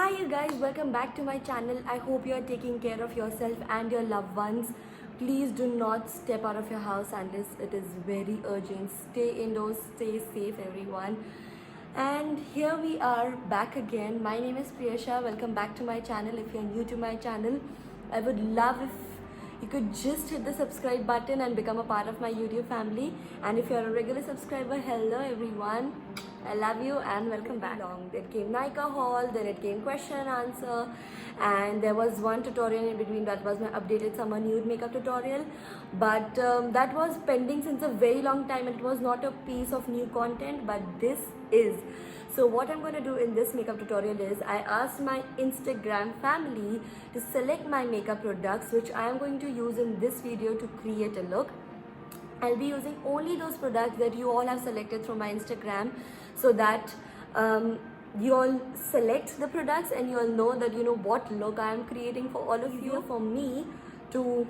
Hi you guys, welcome back to my channel. I hope you are taking care of yourself and your loved ones. Please do not step out of your house unless it is very urgent. Stay indoors, stay safe everyone. And here we are back again. My name is Priyasha. Welcome back to my channel. If you're new to my channel, I would love if you could just hit the subscribe button and become a part of my YouTube family. And if you're a regular subscriber, hello everyone. I love you and welcome back. It came Nykaa haul, then it came question and answer, and there was one tutorial in between that was my updated summer nude makeup tutorial. But that was pending since a very long time. It was not a piece of new content, but this is. So what I'm going to do in this makeup tutorial is I asked my Instagram family to select my makeup products which I am going to use in this video to create a look. I'll be using only those products that you all have selected from my Instagram, so that you all select the products and you all know that you know what look I am creating for all of you, for me to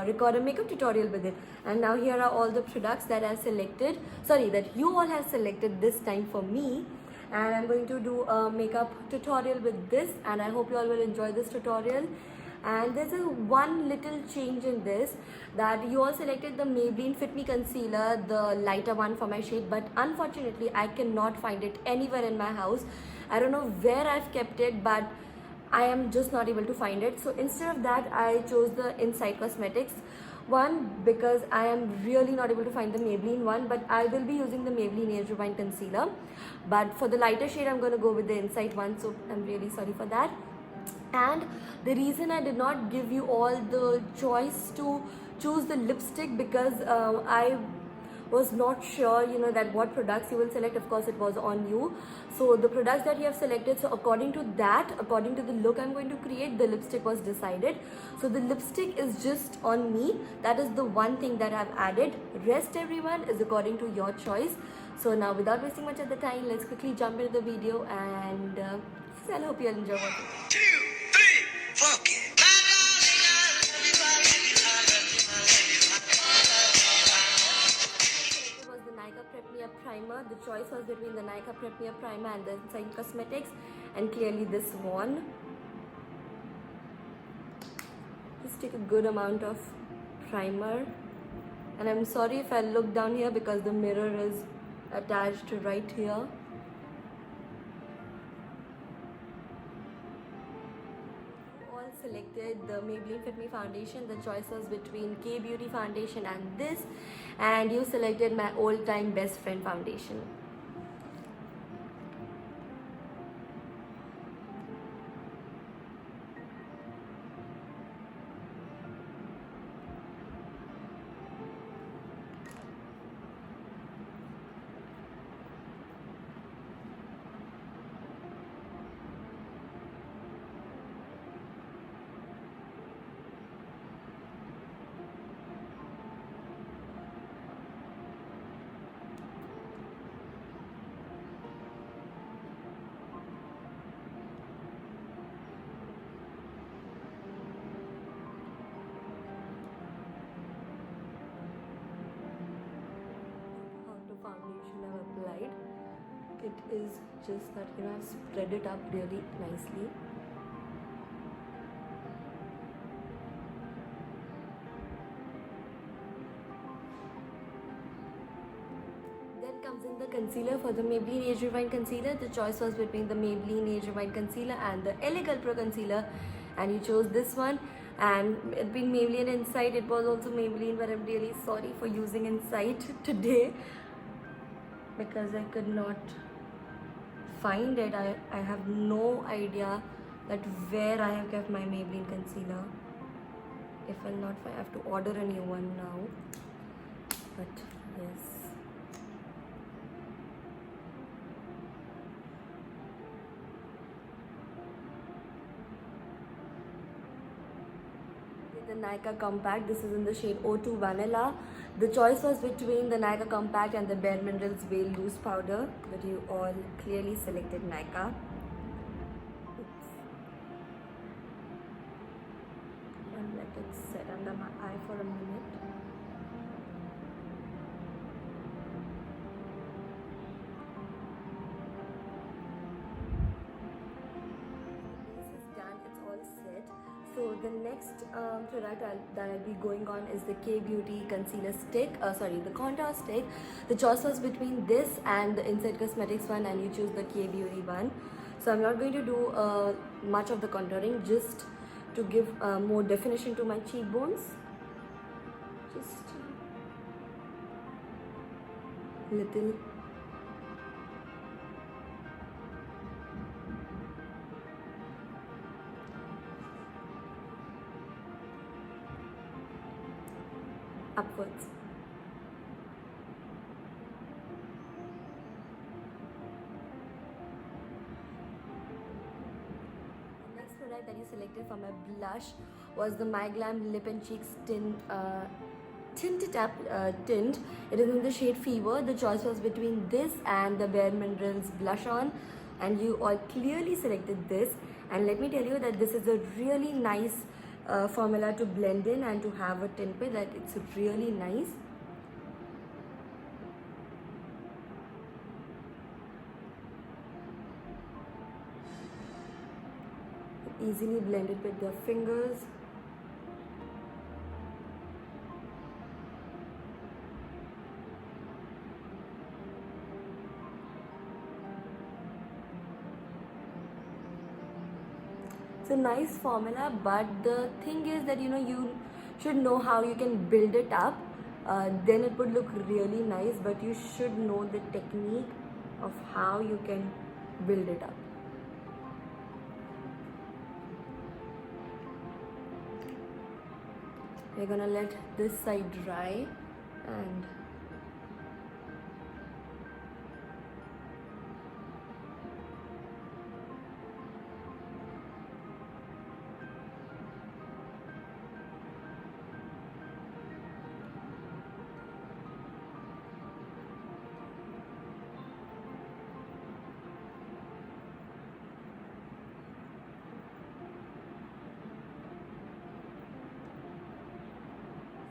record a makeup tutorial with it. And now here are all the products that I've selected, that you all have selected this time for me, and I'm going to do a makeup tutorial with this, and I hope you all will enjoy this tutorial. And there's a one little change in this, that you all selected the Maybelline Fit Me concealer, the lighter one for my shade, but unfortunately I cannot find it anywhere in my house. I don't know where I've kept it, but I am just not able to find it. So instead of that, I chose the Insight Cosmetics one because I am really not able to find the Maybelline one, but I will be using the Maybelline Age Rewind concealer. But for the lighter shade, I'm going to go with the Insight one, so I'm really sorry for that. And the reason I did not give you all the choice to choose the lipstick, because I was not sure that what products you will select. Of course it was on you, so the products that you have selected, so according to the look I'm going to create, the lipstick was decided. So the lipstick is just on me. That is the one thing that I've added. Rest everyone is according to your choice. So now, without wasting much of the time, let's quickly jump into the video, and I hope you'll enjoy watching. 2, 3, fuck it. It was the Nykaa Prep Me Up Primer. The choice was between the Nykaa Prep Me Up Primer and the Insight Cosmetics, and clearly this one. Just take a good amount of primer, and I'm sorry if I look down here because the mirror is attached right here. Selected the Maybelline Fit Me foundation. The choice was between K Beauty foundation and this, and you selected my old time best friend foundation. Foundation I've applied, it is just that I've spread it up really nicely. Then comes in the concealer. For the Maybelline Age Rewind concealer, the choice was between the Maybelline Age Rewind concealer and the LA Girl Pro concealer, and you chose this one. And it being Maybelline Insight, it was also Maybelline, but I'm really sorry for using Insight today because I could not find it. I have no idea that where I have kept my Maybelline concealer. If I'll not find, I have to order a new one now. But yes. The Nykaa Compact. This is in the shade O2 Vanilla. The choice was between the Nykaa Compact and the Bare Minerals Veil Loose Powder, but you all clearly selected Nykaa. Oops. And let it set under my eye for a minute. the next product that I'll be going on is the K Beauty concealer stick. The contour stick. The choice was between this and the Inside Cosmetics one, and you choose the K Beauty one. So I'm not going to do much of the contouring, just to give more definition to my cheekbones. Just little. Upwards. The next product that you selected for my blush was the My Glam Lip and Cheeks tinted up tint. It is in the shade Fever. The choice was between this and the Bare Minerals blush on, and you all clearly selected this. And let me tell you that this is a really nice formula to blend in and to have a tint with. That it's really nice. Easily blend it with your fingers. It's a nice formula, but the thing is that you should know how you can build it up. Then it would look really nice, but you should know the technique of how you can build it up. We're gonna let this side dry and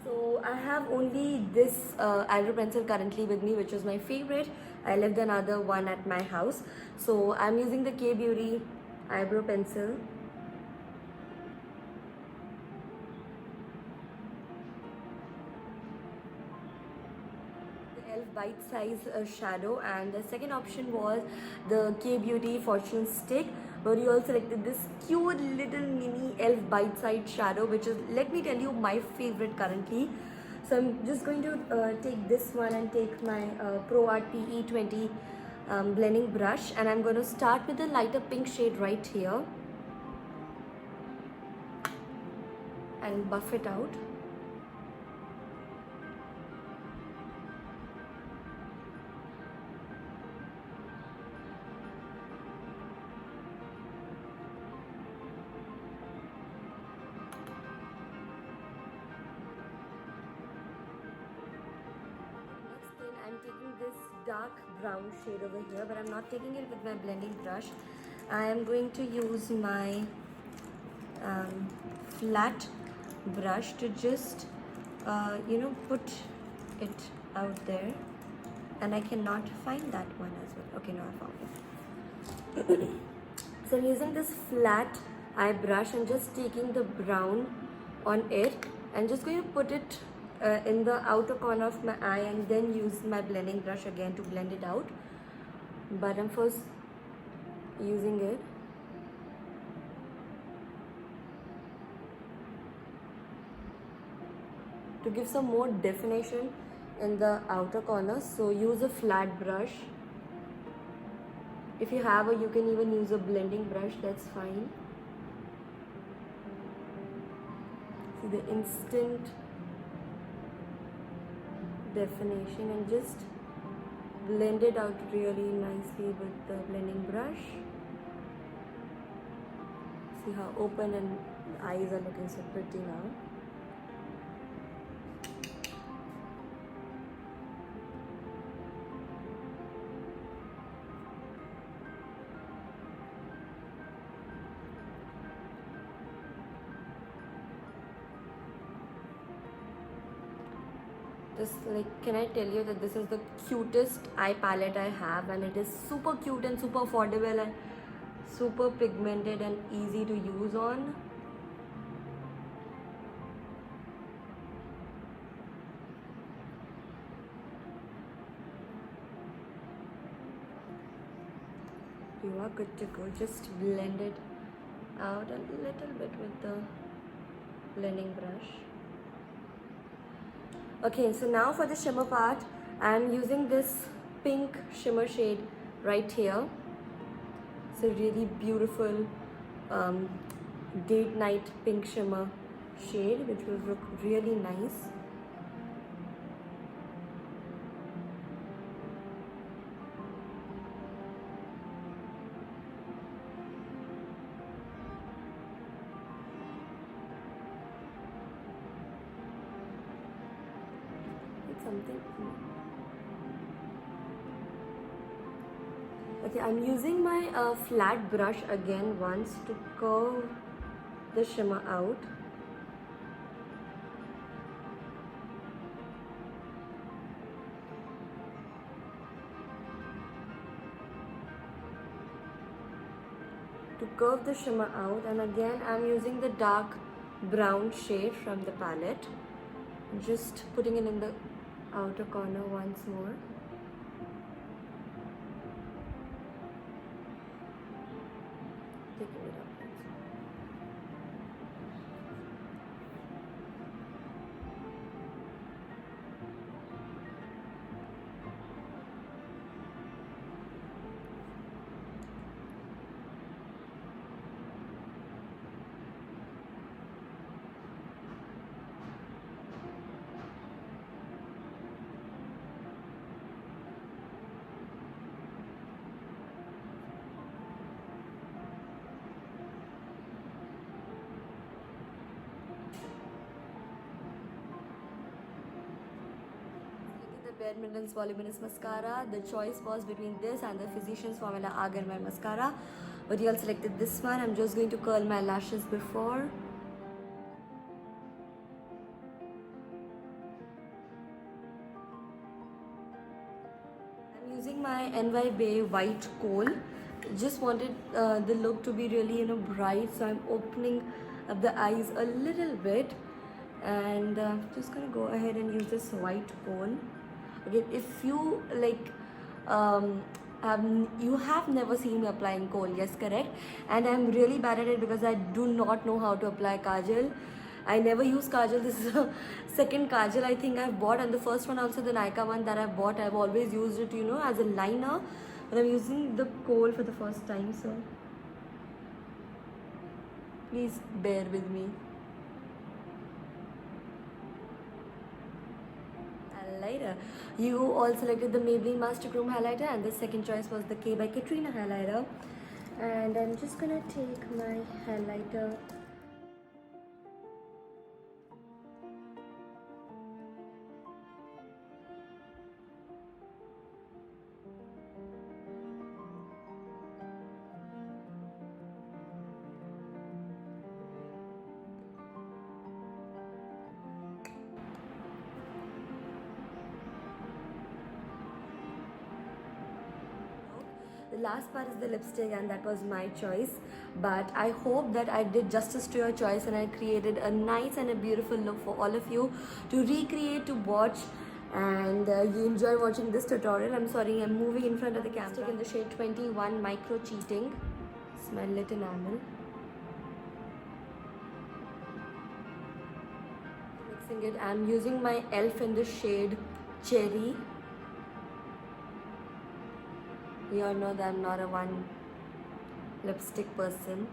so I have only this eyebrow pencil currently with me, which is my favorite. I left another one at my house. So I'm using the K Beauty eyebrow pencil. The e.l.f. bite size shadow, and the second option was the K Beauty fortune stick, but you all selected this cute little mini e.l.f. bite size shadow, which is, let me tell you, my favorite currently. So I'm just going to take this one and take my Pro Art PE20 blending brush, and I'm going to start with the lighter pink shade right here and buff it out. I'm taking this dark brown shade over here, but I'm not taking it with my blending brush. I am going to use my flat brush to just put it out there, and I cannot find that one as well. Okay, now I found it. So I'm using this flat eye brush and just taking the brown on it and just going to put it in the outer corner of my eye, and then use my blending brush again to blend it out. But I'm first using it. To give some more definition in the outer corner, so use a flat brush. If you have, you can even use a blending brush, that's fine. See the instant definition, and just blend it out really nicely with the blending brush. See how open and the eyes are looking so pretty now. This, can I tell you that this is the cutest eye palette I have, and it is super cute and super affordable and super pigmented and easy to use on. you are good to go. Just blend it out a little bit with the blending brush. Okay, so now for the shimmer part, I'm using this pink shimmer shade right here. It's a really beautiful date night pink shimmer shade which will look really nice. Something. Okay, I'm using my flat brush again once to curve the shimmer out. To curve the shimmer out, and again I'm using the dark brown shade from the palette, just putting it in the outer corner once more. Taking it up. Bare Minerals Voluminous Mascara. The choice was between this and the Physicians Formula Argan Wear Mascara, but you all selected this one. I'm just going to curl my lashes before. I'm using my NY Bay White Kohl. Just wanted the look to be really bright, so I'm opening up the eyes a little bit, and just gonna go ahead and use this white kohl. Again, if you like you have never seen me applying kohl, yes, correct, and I'm really bad at it because I do not know how to apply kajal. I never use kajal. This is the second kajal I think I've bought, and the first one also, the Nykaa one that I bought, I've always used it as a liner, but I'm using the kohl for the first time, so please bear with me. Highlighter. You all selected the Maybelline Master Chrome highlighter, and the second choice was the K by Katrina highlighter. And I'm just gonna take my highlighter. The last part is the lipstick, and that was my choice, but I hope that I did justice to your choice and I created a nice and a beautiful look for all of you to recreate, to watch, and you enjoy watching this tutorial. I'm sorry, I'm moving in front of the camera. Lipstick in the shade 21 Micro Cheating. It's my lip enamel. Mixing it, I'm using my e.l.f. in the shade Cherry. You all know that I'm not a one lipstick person.